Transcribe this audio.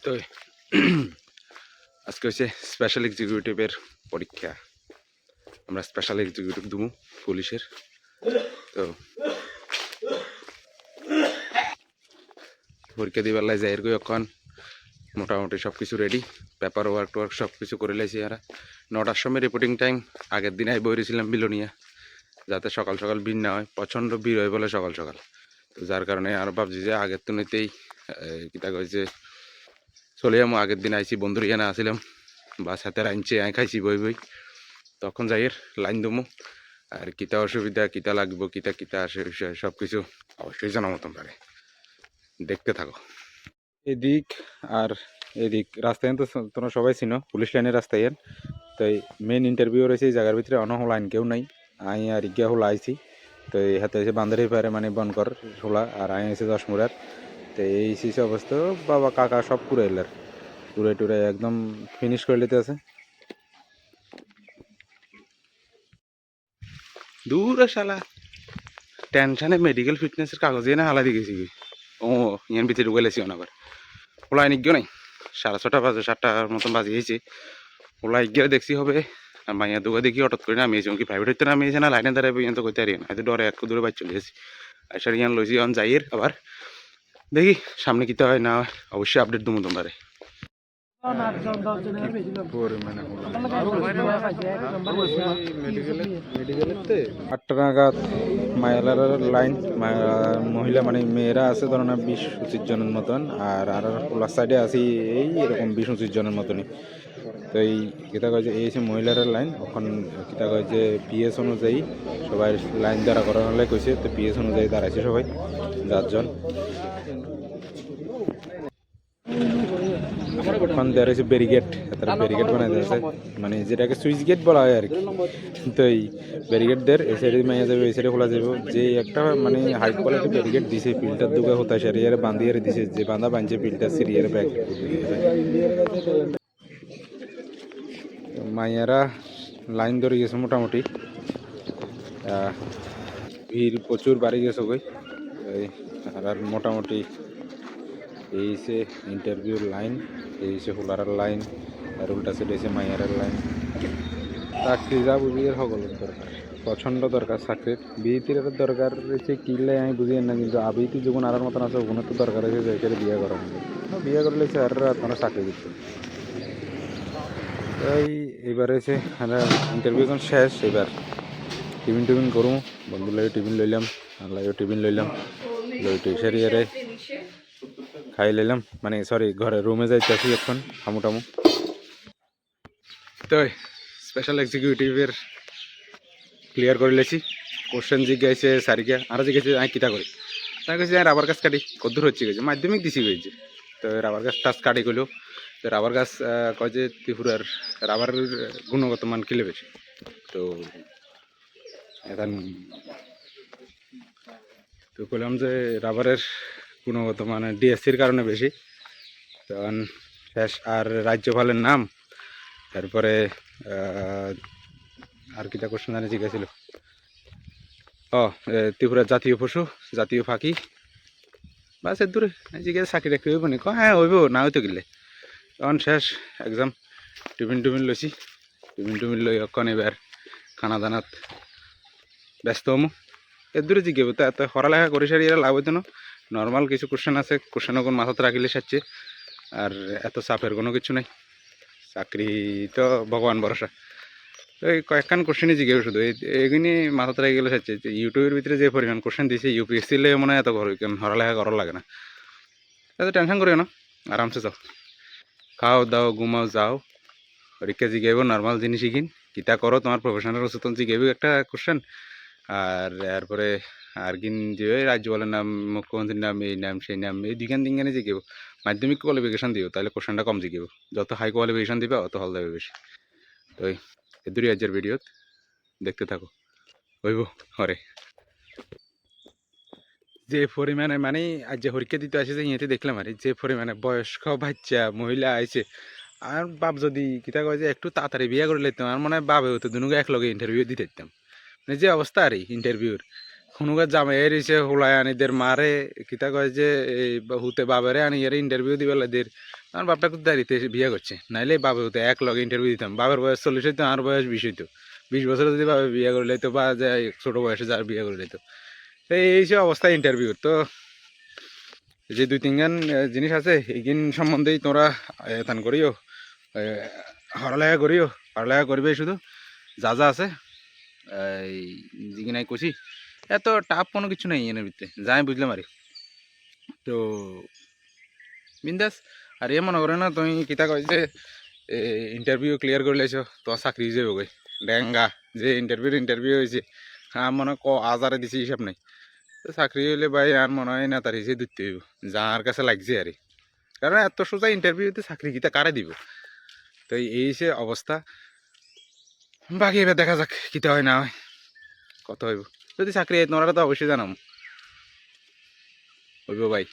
তো আজকে হচ্ছে স্পেশাল এক্সিকিউটিভের পরীক্ষা। আমরা স্পেশাল এক্সিকিউটিভ দেবো পুলিশের। তো পরীক্ষা দিবার লাই যাই এখন মোটামুটি সব কিছু রেডি, পেপার ওয়ার্ক সব কিছু করে লাইছি। আর 9টার সময় রিপোর্টিং টাইম। আগের দিন বই রয়েছিলাম বিলোনিয়া, যাতে সকাল সকাল ভিড় না হয়। প্রচণ্ড ভিড় হয় বলে সকাল সকাল, তো যার কারণে আর ভাবছি যে আগের তুলনাতেই কিতা কইছে চলে যাবো। আগের দিন আইছি বন্ধুর ইয়ানে আসছিলাম, বাস হাতে আনছে আই খাইছি বই বই। তখন যাই লাইন দমু, আর কিতা অসুবিধা কিতা লাগবো কিতা কিতা আসে বিষয় সব কিছু অবশ্যই জানা মতন পারে। দেখতে থাকো। এদিক আর এদিক রাস্তায় তো তোমরা সবাই চিনো, পুলিশ লাইনের রাস্তায়। তো মেন ইন্টারভিউ রয়েছে এই জায়গার ভিতরে। অন লাইন কেউ নাই, আই আর ইগিয়া হলো আইছি। তো এই হাতে হয়েছে বান্দারি পারে মানে বনকর হোলা, আর আই আছে দশমুড়ার। তো এই শিশু অবস্থা বাবা কাকা সব পুরো এলার টুরে টুরে একদম ফিনিশ করে নিতে আছে। দূর শালা টেনশনে মেডিকেল ফিটনেসের কাগজ না হালা দিয়ে গেছি। ও ইয়ার ভিতরে ঢুকে লেছি আবার ওলাই নিজ্ঞ নাই। 6:30 বাজে, 7টার মতন বাজিয়েছি। ওলাই গিয়ে দেখছি হবে আর মাইয়া দুগা দেখি হঠাৎ করে নামিয়েছে। কি প্রাইভেট হইতে নামিয়েছে না লাইনে দাঁড়াবে ইয়ান তো কইতে পারি না। হয়তো ডরে এক দূরে বাইর চলে গেছি। আসার ইয়ান লইছি অন যাইয়ের আবার দেখি সামনে কিতে হয় না হয়, অবশ্যই আপডেট দেবো তোমারে। 8টা নাগাদ মায়ালার লাইন মহিলা মানে মেয়েরা আছে ধরো না 20-25 জনের মতন, আর প্লাস সাইডে আছি এই এরকম 20-25 জনের মতনই। তো এই কিতা কয় যে এই হচ্ছে মহিলার লাইন। এখন কিতা কয় যে পিএস অনুযায়ী সবাই লাইন দাঁড়া করানোর কইছে। তো পিএস অনুযায়ী দাঁড়াইছে সবাই 4 জন। ওখান দেওয়া রয়েছে ব্যারিকেড, তারা ব্যারিকেড বানাই দিয়েছে, মানে যেটাকে সুইচ গেট বলা হয় আর কি। তো এই ব্যারিকেড দের এই সাইডে মাইয়া যাবে, এই সাইডে খোলা যাবে। যে একটা মানে হাই কোয়ালিটি ব্যারিকেড দিছে, ফিল্টার দুগা হতা সারিয়ারে বান্ধিয়ারে দিছে, যে বান্ধা বাঁধছে ফিল্টার সিরিয়ারে ব্যাগ। মাইয়ারা লাইন ধরে গেছে মোটামুটি, ভিড় প্রচুর বাড়ি গেছে কই। আর মোটামুটি এই সে ইন্টারভিউর লাইন, এই সে হোলারের লাইন, আর উল্টা সাইড এসে মাইয়ারের লাইন। চাকরি যা বুঝি এর সকলের দরকার, প্রচণ্ড দরকার চাকরির। বিয়েটির দরকার রয়েছে কিনলে আমি বুঝি না, কিন্তু আবিতি যখন আর মতন আছে ওখানে তো দরকার হয়েছে যে এখানে বিয়ে করা হবে। বিয়ে করলে স্যার আপনারা চাকরি দিচ্ছে। তাই এবার হয়েছে ইন্টারভিউ যখন শেষ, এবার টিফিন করুম। বন্ধু লাগে টিফিন লইলাম, আর লাগে টিফিন লইলাম, লই টিসারিয়ারে খাই লইলাম। মানে সরি, ঘরে রুমে যাইতেছি এখন হামু টামু। তো স্পেশাল এক্সিকিউটিভের ক্লিয়ার করে লেছি। কোশ্চেন জিজ্ঞাসে সারিকা, আরও জিজ্ঞাসে আমি কিতা করি। তাই কেছি রাবার গাছ কাটি কদ্দূর হচ্ছে গেছে, মাধ্যমিক দিছি গেছে। তো রাবার গাছ টাচ কাটি গেলেও তো রাবার গাছ কয় যে ত্রিপুরার রাবারের গুণগত মান কিলে বেশি। তো এখন তো বললাম যে রাবারের গুণগত মানে ডিএসসির কারণে বেশি। তখন শেষ আর রাজ্যপালের নাম, তারপরে আর কিটা কোশ্চেন জানি জিজ্ঞাসিল। ত্রিপুরার জাতীয় পশু, জাতীয় পাখি, বাস এর দূরে জিজ্ঞাসা চাকরি টাকরি হইব নি, হ্যাঁ হইব না হইতো গেলে। তখন শেষ এক্সাম। টিফিন লইছি, টিফিন লই অক্ষণ এবার খানা দানাত ব্যস্ত হমু। এর দূরে জিজ্ঞাব তো এত পড়ালেখা করে সারি এরা লাভ হইতো না। নর্মাল কিছু কোশ্চেন আছে, কোশ্চেন কোন মাথাতে রাখিলে সারছে। আর এত চাপের কোনো কিছু নাই, চাকরি তো ভগবান ভরসা। তো এই কয়েকখান কোশ্চেনই জিজ্ঞেস শুধু এইগুলি মাথাতে রাখি গেলে সারছে। ইউটিউবের ভিতরে যে পরিমাণ কোশ্চেন দিয়েছে ইউপিএসসি লে মনে হয় এত পড়ালেখা করার লাগে না। এত টেনশন করিও না, আরামসে যাও, খাও দাও ঘুমাও যাও। পরীক্ষা জিজ্ঞাব নর্মাল জিনিস শিখিন, কিতা করো তোমার প্রফেশনাল সচেতন জিজ্ঞাবি একটা কোশ্চেন। আর এরপরে আর কিন যে রাজ্যপালের নাম, মুখ্যমন্ত্রীর নাম, এই নাম সেই নাম, এই দুইখান তিনখানে জিজ্ঞাব। মাধ্যমিক কোয়ালিফিকেশন দিও, তাহলে কোশ্চেনটা কম জিজ্ঞাব। যত হাই কোয়ালিফিকেশন দিবে অত হল দেবে বেশি। তো এই দুই রাজ্যের ভিডিও দেখতে থাকো, হইব হরে। যে পরিমাণে মানে আজ যে পরীক্ষা দিতে আসে যে ইয়েতে দেখলাম আর যে পরিমাণে বয়স্ক বাচ্চা মহিলা আইছে। আর বাপ যদি কিতা কয় যে একটু তাড়াতাড়ি বিয়ে করে লইতাম, আর মনে হয় বাবে হতো দুনুকে একলগে ইন্টারভিউ দিতে দিতাম। মানে যে অবস্থা আর ইন্টারভিউর, কোনো কাজ জামাই এরিছে হোলায় আনিদের মারে কিতা কয় যে এই হুতে বাবারে আনি এর ইন্টারভিউ দিবে দের আমার বাপটা কিন্তু দাঁড়িয়ে বিয়ে করছে নাইলে বাবা হতে এক লগে ইন্টারভিউ দিতাম বাবার বয়স 40 হইতো আর বয়স 20 হইতো 20 বছর যদি বাবা বিয়ে করে লাইতো বা যে ছোট বয়সে যার বিয়ে করে লাইতো তো এই সব অবস্থা ইন্টারভিউ তো যে 2-3 গান জিনিস আছে এইগিন সম্বন্ধেই তোমরা এতান করিও হরলেখা করিও পড়ালেখা করবে শুধু যা যা আছে এই জিগিনাই কষি এত টাফ কোনো কিছু নেই এর ভিতরে যাই বুঝলাম আরে তো বিন্দাস আর এ মনে করে না তুমি কিতা কই যে ইন্টারভিউ ক্লিয়ার করে লাইছো তোমার চাকরি হয়ে যাবে গই ডেঙ্গা যে ইন্টারভিউ হয়েছে মনে আজারে দিছে হিসাব নাই তো চাকরি হইলে ভাই আর মনে হয় না তার হিসেবে দিতে হইব যার কাছে লাগছে আর কারণ এত সোজা ইন্টারভিউতে চাকরি কিতা কারে দিব তো এই সে অবস্থা বাকি এবার দেখা যাক কিতা হয় না হয় কত হইব যদি চাকরি হয় তোমরা তো অবশ্যই জানাম হইব ভাই।